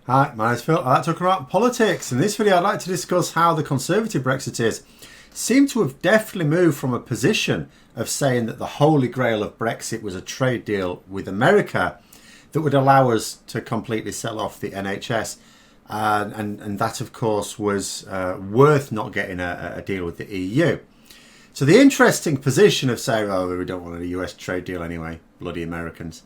Hi, my name's Phil. I like to talk about politics. In this video, I'd like to discuss how the Conservative Brexiteers seem to have definitely moved from a position of saying that the holy grail of Brexit was a trade deal with America that would allow us to completely sell off the NHS. And that, of course, was worth not getting a deal with the EU. So the interesting position of saying, oh, we don't want a US trade deal anyway, bloody Americans.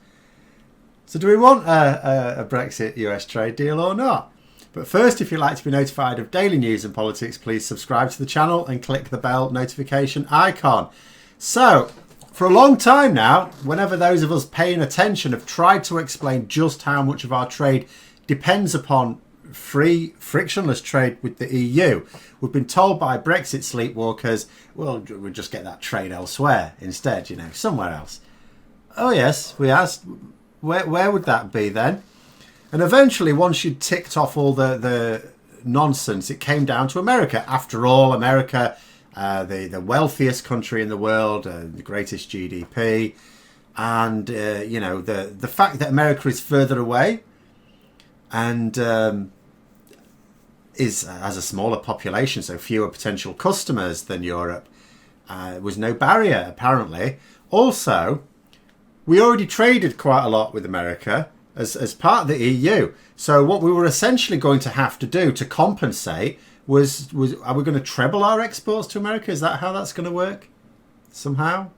So do we want a Brexit US trade deal or not? But first, if you'd like to be notified of daily news and politics, please subscribe to the channel and click the bell notification icon. So, for a long time now, whenever those of us paying attention have tried to explain just how much of our trade depends upon free, frictionless trade with the EU, we've been told by Brexit sleepwalkers, well, we'll just get that trade elsewhere instead, you know, somewhere else. Oh yes, we asked, where would that be then? And eventually, once you'd ticked off all the nonsense, it came down to America. After all, America, the wealthiest country in the world, the greatest GDP, and you know, the fact that America is further away and has a smaller population, so fewer potential customers than Europe, was no barrier apparently. Also, we already traded quite a lot with America as part of the EU. So what we were essentially going to have to do to compensate was are we going to treble our exports to America? Is that how that's going to work? Somehow?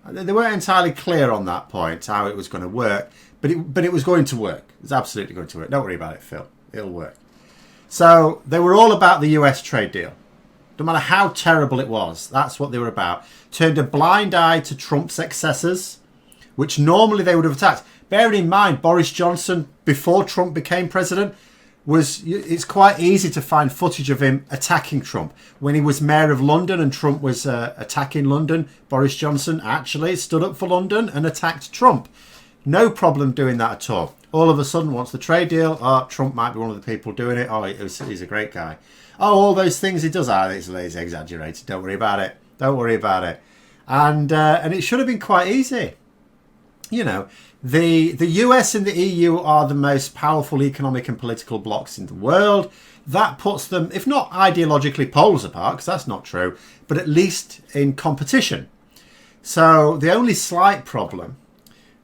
They weren't entirely clear on that point, how it was going to work, but it was going to work. It's absolutely going to work. Don't worry about it, Phil. It'll work. So they were all about the US trade deal. No matter how terrible it was, that's what they were about. Turned a blind eye to Trump's excesses, which normally they would have attacked. Bearing in mind, Boris Johnson, before Trump became president, it's quite easy to find footage of him attacking Trump. When he was mayor of London and Trump was attacking London, Boris Johnson actually stood up for London and attacked Trump. No problem doing that at all. All of a sudden, once the trade deal, Trump might be one of the people doing it. Oh, he's a great guy. Oh, all those things he does, it's exaggerated. Don't worry about it. Don't worry about it. And it should have been quite easy. You know, the US and the EU are the most powerful economic and political blocs in the world. That puts them, if not ideologically poles apart, because that's not true, but at least in competition. So the only slight problem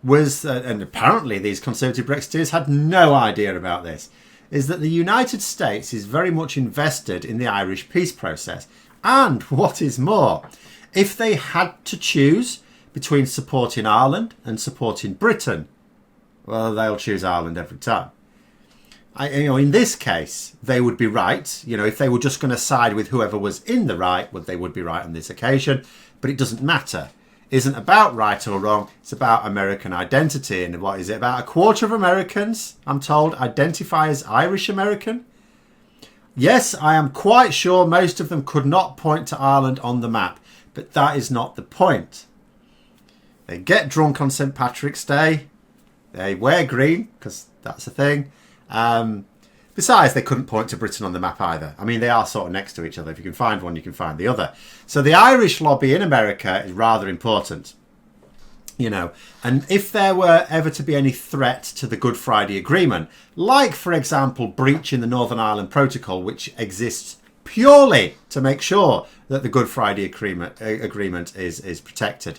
was, and apparently these Conservative Brexiteers had no idea about this, is that the United States is very much invested in the Irish peace process. And what is more, if they had to choose between supporting Ireland and supporting Britain, well, they'll choose Ireland every time. In this case, they would be right. You know, if they were just going to side with whoever was in the right, well, they would be right on this occasion. But it doesn't matter. It isn't about right or wrong. It's about American identity. And what is it? About a quarter of Americans, I'm told, identify as Irish American. Yes, I am quite sure most of them could not point to Ireland on the map. But that is not the point. They get drunk on St. Patrick's Day. They wear green, because that's a thing. Besides, they couldn't point to Britain on the map either. I mean, they are sort of next to each other. If you can find one, you can find the other. So the Irish lobby in America is rather important. You know, and if there were ever to be any threat to the Good Friday Agreement, like, for example, breaching the Northern Ireland Protocol, which exists purely to make sure that the Good Friday Agreement is protected,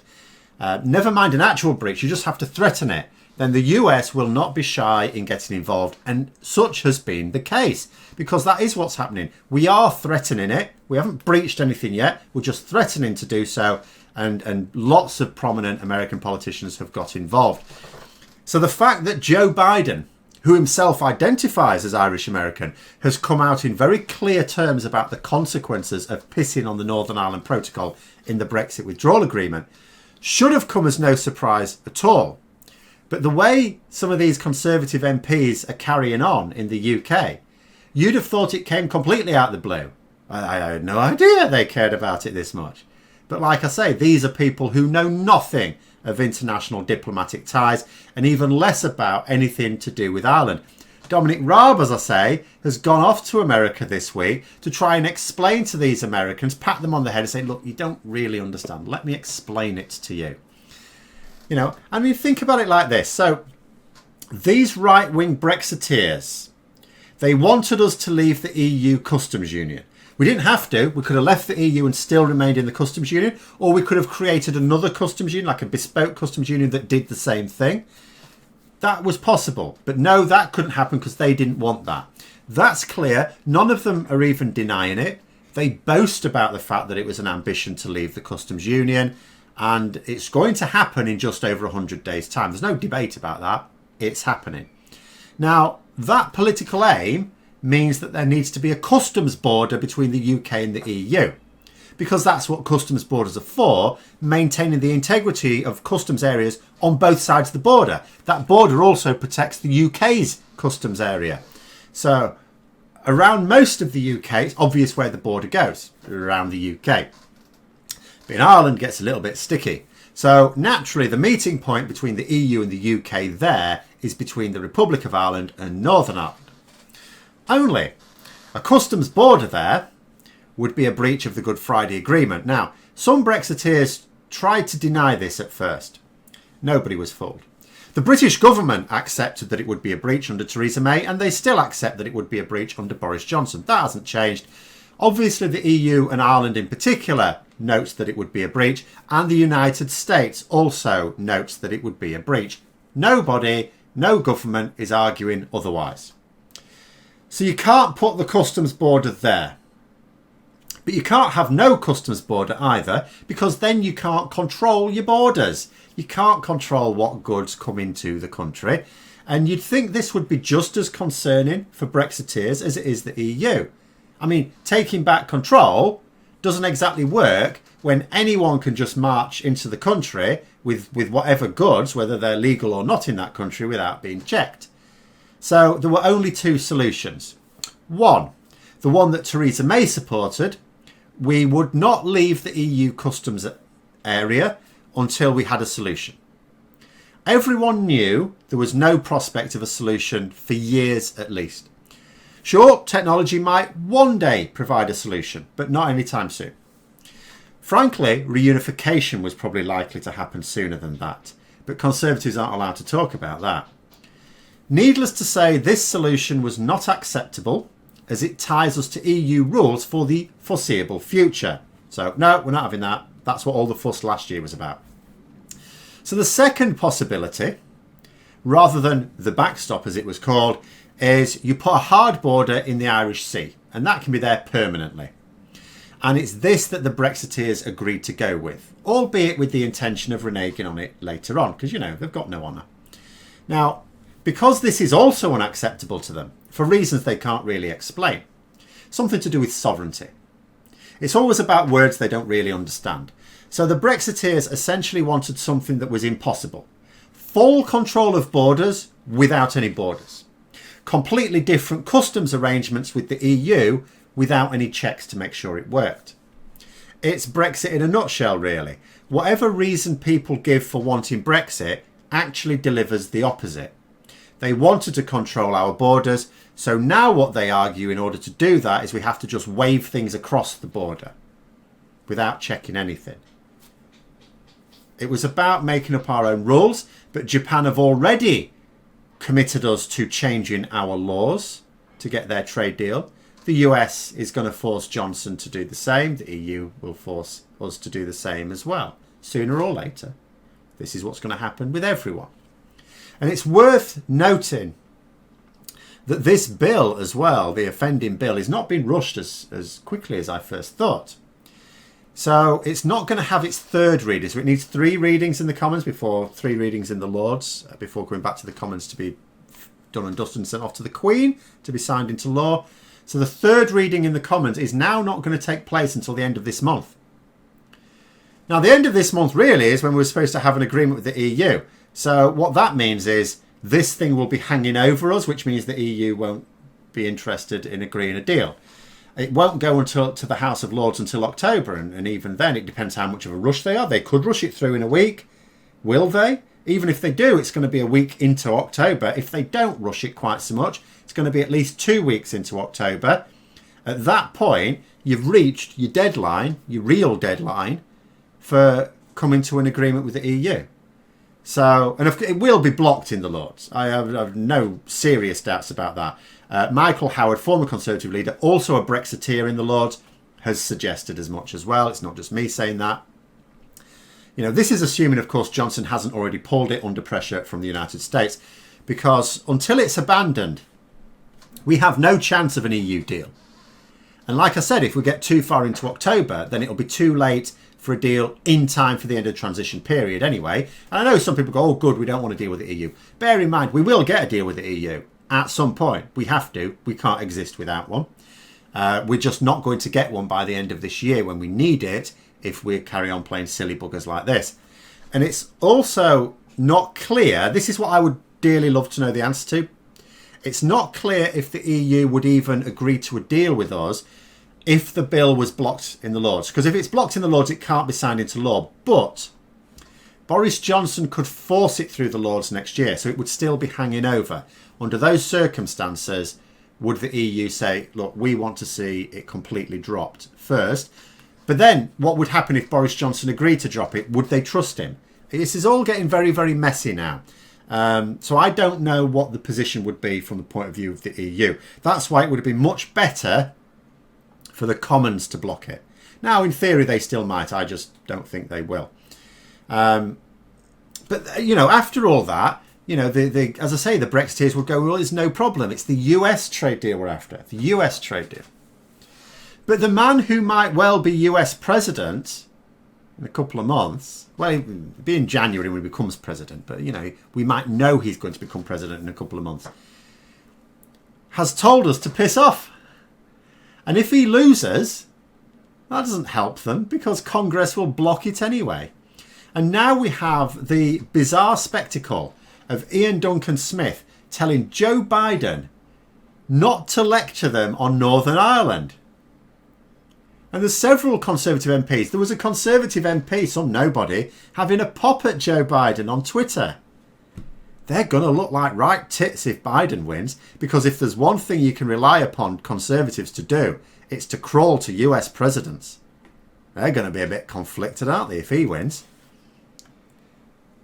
never mind an actual breach, you just have to threaten it, then the US will not be shy in getting involved. And such has been the case, because that is what's happening. We are threatening it. We haven't breached anything yet. We're just threatening to do so. And lots of prominent American politicians have got involved. So the fact that Joe Biden, who himself identifies as Irish American, has come out in very clear terms about the consequences of pissing on the Northern Ireland Protocol in the Brexit withdrawal agreement, should have come as no surprise at all. But the way some of these Conservative MPs are carrying on in the UK, you'd have thought it came completely out of the blue. I had no idea they cared about it this much. But like I say, these are people who know nothing of international diplomatic ties and even less about anything to do with Ireland. Dominic Raab, as I say, has gone off to America this week to try and explain to these Americans, pat them on the head and say, look, you don't really understand. Let me explain it to you. You know, I mean, think about it like this. So these right-wing Brexiteers They wanted us to leave the EU customs union. We didn't have to. We could have left the EU and still remained in the customs union, or we could have created another customs union, like a bespoke customs union that did the same thing. That was possible. But no, that couldn't happen because they didn't want that. That's clear. None of them are even denying it. They boast about the fact that it was an ambition to leave the customs union, and it's going to happen in just over 100 days' time. There's no debate about that. It's happening. Now, that political aim means that there needs to be a customs border between the UK and the EU, because that's what customs borders are for, maintaining the integrity of customs areas on both sides of the border. That border also protects the UK's customs area. So around most of the UK, it's obvious where the border goes, around the UK. But in Ireland, it gets a little bit sticky. So naturally, the meeting point between the EU and the UK there is between the Republic of Ireland and Northern Ireland. Only a customs border there would be a breach of the Good Friday Agreement. Now, some Brexiteers tried to deny this at first. Nobody was fooled. The British government accepted that it would be a breach under Theresa May, and they still accept that it would be a breach under Boris Johnson. That hasn't changed. Obviously, the EU and Ireland in particular notes that it would be a breach, and the United States also notes that it would be a breach. Nobody, no government is arguing otherwise. So you can't put the customs border there. But you can't have no customs border either, because then you can't control your borders. You can't control what goods come into the country. And you'd think this would be just as concerning for Brexiteers as it is the EU. I mean, taking back control doesn't exactly work when anyone can just march into the country with whatever goods, whether they're legal or not in that country, without being checked. So there were only two solutions. One, the one that Theresa May supported: we would not leave the EU customs area until we had a solution. Everyone knew there was no prospect of a solution for years at least. Sure, technology might one day provide a solution, but not anytime soon. Frankly, reunification was probably likely to happen sooner than that, but Conservatives aren't allowed to talk about that. Needless to say, this solution was not acceptable, as it ties us to EU rules for the foreseeable future. So no, we're not having that. That's what all the fuss last year was about. So the second possibility, rather than the backstop as it was called, is you put a hard border in the Irish Sea, and that can be there permanently. And it's this that the Brexiteers agreed to go with, albeit with the intention of reneging on it later on, because, you know, they've got no honour. Now, because this is also unacceptable to them, for reasons they can't really explain, something to do with sovereignty. It's always about words they don't really understand. So the Brexiteers essentially wanted something that was impossible. Full control of borders without any borders. Completely different customs arrangements with the EU without any checks to make sure it worked. It's Brexit in a nutshell, really. Whatever reason people give for wanting Brexit actually delivers the opposite. They wanted to control our borders, so now what they argue in order to do that is we have to just wave things across the border without checking anything. It was about making up our own rules, but Japan have already committed us to changing our laws to get their trade deal. The US is going to force Johnson to do the same. The EU will force us to do the same as well, sooner or later. This is what's going to happen with everyone. And it's worth noting that this bill as well, the offending bill, is not being rushed as quickly as I first thought. So it's not going to have its third reading. So it needs 3 readings in the Commons before 3 readings in the Lords, before going back to the Commons to be done and dusted and sent off to the Queen to be signed into law. So the third reading in the Commons is now not going to take place until the end of this month. Now, the end of this month really is when we're supposed to have an agreement with the EU. So what that means is this thing will be hanging over us, which means the EU won't be interested in agreeing a deal. It won't go until to the House of Lords until October, and even then it depends how much of a rush they are. They could rush it through in a week. Will they? Even if they do, it's going to be a week into October. If they don't rush it quite so much, it's going to be at least 2 weeks into October. At that point, you've reached your deadline, your real deadline, for coming to an agreement with the EU. So, and it will be blocked in the Lords. I have no serious doubts about that. Michael Howard, former Conservative leader, also a Brexiteer in the Lords, has suggested as much as well. It's not just me saying that. You know, this is assuming, of course, Johnson hasn't already pulled it under pressure from the United States, because until it's abandoned, we have no chance of an EU deal. And like I said, if we get too far into October, then it'll be too late for a deal in time for the end of the transition period anyway. And I know some people go, oh, good, we don't want to deal with the EU. Bear in mind, we will get a deal with the EU at some point. We have to. We can't exist without one. We're just not going to get one by the end of this year when we need it, if we carry on playing silly buggers like this. And it's also not clear, this is what I would dearly love to know the answer to. It's not clear if the EU would even agree to a deal with us if the bill was blocked in the Lords. Because if it's blocked in the Lords, it can't be signed into law. But Boris Johnson could force it through the Lords next year, so it would still be hanging over. Under those circumstances, would the EU say, look, we want to see it completely dropped first? But then what would happen if Boris Johnson agreed to drop it? Would they trust him? This is all getting very, very messy now. So I don't know what the position would be from the point of view of the EU. That's why it would have been much better for the Commons to block it. Now, in theory, they still might. I just don't think they will. But, you know, after all that, you know, as I say, the Brexiteers would go, well, there's no problem. It's the US trade deal we're after. The US trade deal. But the man who might well be US president in a couple of months, well, it'll be in January when he becomes president, but, you know, we might know he's going to become president in a couple of months, has told us to piss off. And if he loses, that doesn't help them because Congress will block it anyway. And now we have the bizarre spectacle of Iain Duncan Smith telling Joe Biden not to lecture them on Northern Ireland. And there's several Conservative MPs. There was a Conservative MP, some nobody, having a pop at Joe Biden on Twitter. They're going to look like right tits if Biden wins, because if there's one thing you can rely upon Conservatives to do, it's to crawl to US presidents. They're going to be a bit conflicted, aren't they, if he wins?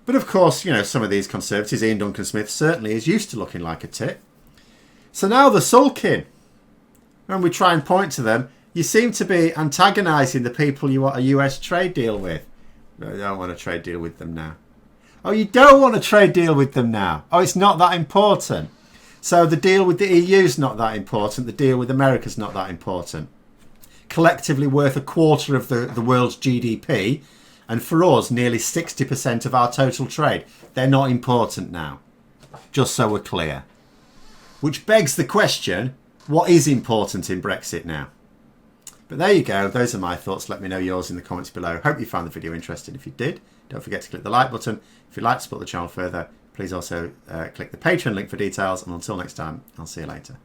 But of course, you know, some of these Conservatives, Iain Duncan Smith certainly is used to looking like a tit. So now they're sulking. When we try and point to them, you seem to be antagonising the people you want a US trade deal with. No, I don't want a trade deal with them now. Oh, you don't want a trade deal with them now. Oh, it's not that important. So the deal with the EU is not that important. The deal with America is not that important. Collectively worth a quarter of the world's GDP. And for us, nearly 60% of our total trade. They're not important now. Just so we're clear. Which begs the question, what is important in Brexit now? But there you go. Those are my thoughts. Let me know yours in the comments below. Hope you found the video interesting. If you did, don't forget to click the like button. If you'd like to support the channel further, please also click the Patreon link for details. And until next time, I'll see you later.